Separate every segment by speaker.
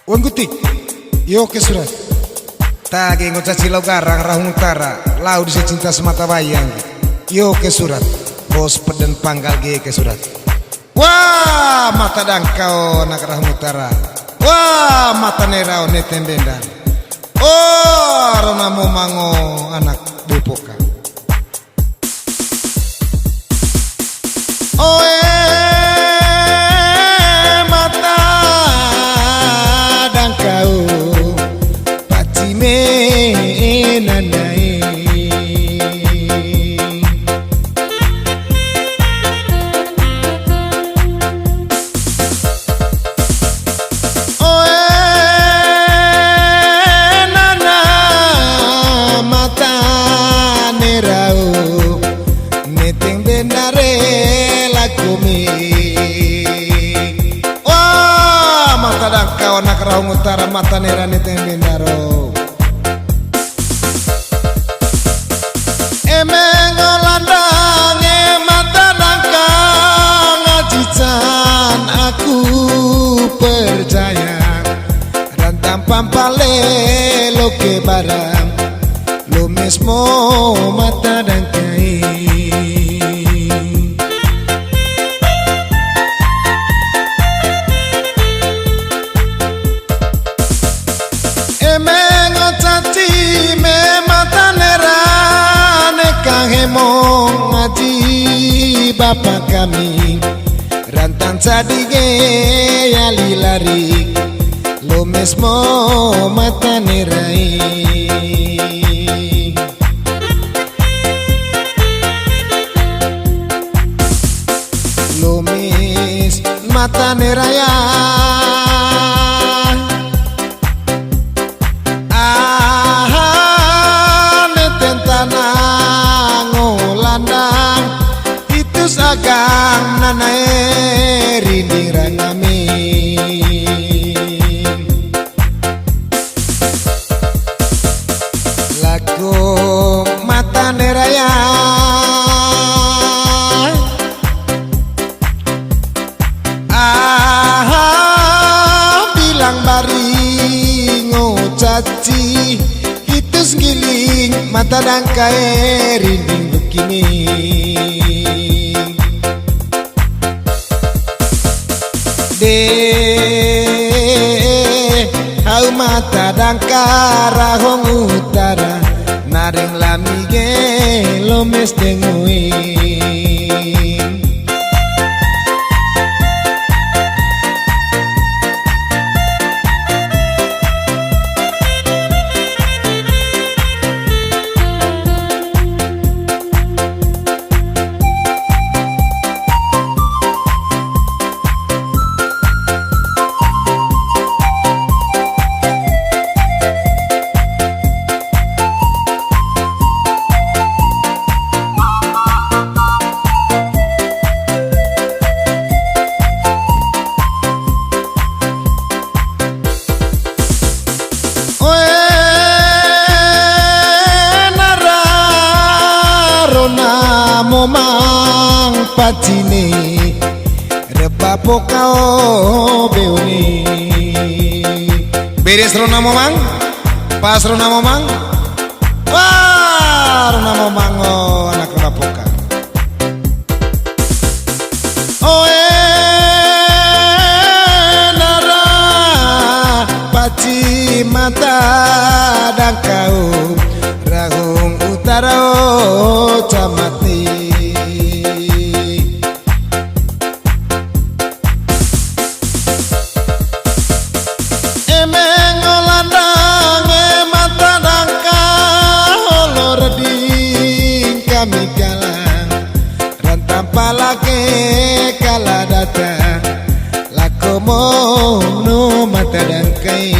Speaker 1: Wanggutik, yo ke surat. Tage ngoca cilau garang rahung utara, lau di cinta semata bayang. Yo ke surat, bos peden panggal ke surat. Wah mata dangkau anak rahung utara. Wah mata nerau neten dendan. Oh rona mau mango anak depoka. Oh mata dangkau pacime nanai. Rahung utara mata nerane tembendaro emeng landang mata dangkang ngajican aku percaya rantang pampale loke barang lo mismo mata dangkai. Mong ngaji bapak kami rantang sadige yali lari lo mesmo mata nerai lo mes mata neraya sagang nanae rinding rangami lagu mata neraya bilang bari ngocaci itu segiling mata dangkai rinding begini. Hau mata dangkar rahong utara naring lamige lomes tenguin. Momang pacine repapo kao beuni beres rona momang pas rona momang wah rona momang oh anak rapoka oh nara paci mata dangkau rahung utara oh camati. Kami galang rantang palake kala data lakomo no mata dangkai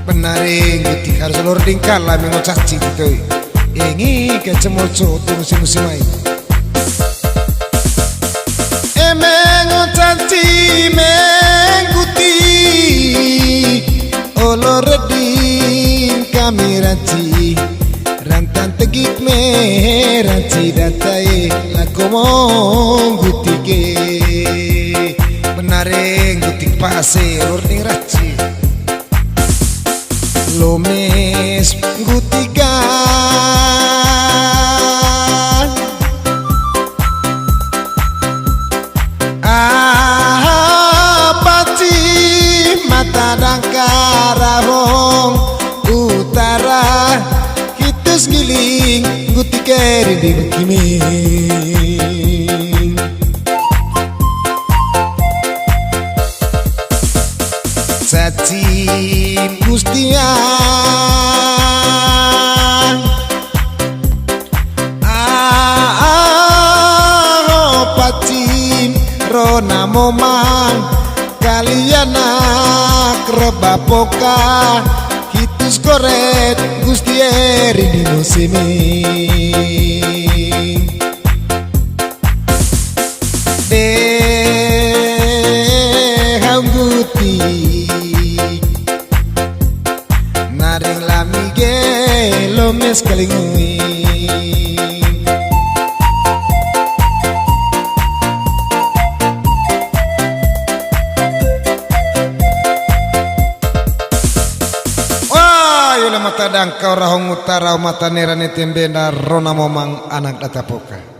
Speaker 1: penaring guti harus lor dingkala mengocaci gitu ingi kecemoco tu musim-musim main mengocaci mengguti olor ding kami raci rantan tegik merah cidatai lakomong gutike naring gutik pasir ning raci lomes gutikan paci mata dangkarahong utara hitus giling gutikeri di bukiming cacim gustian pacim rona momang kalian akrobapoka hitus koret gustieri di musiming guti naring lamige lomes kalingui wah yula mata dangkau rahong utara mata nerane tembena rona momang anak datapoka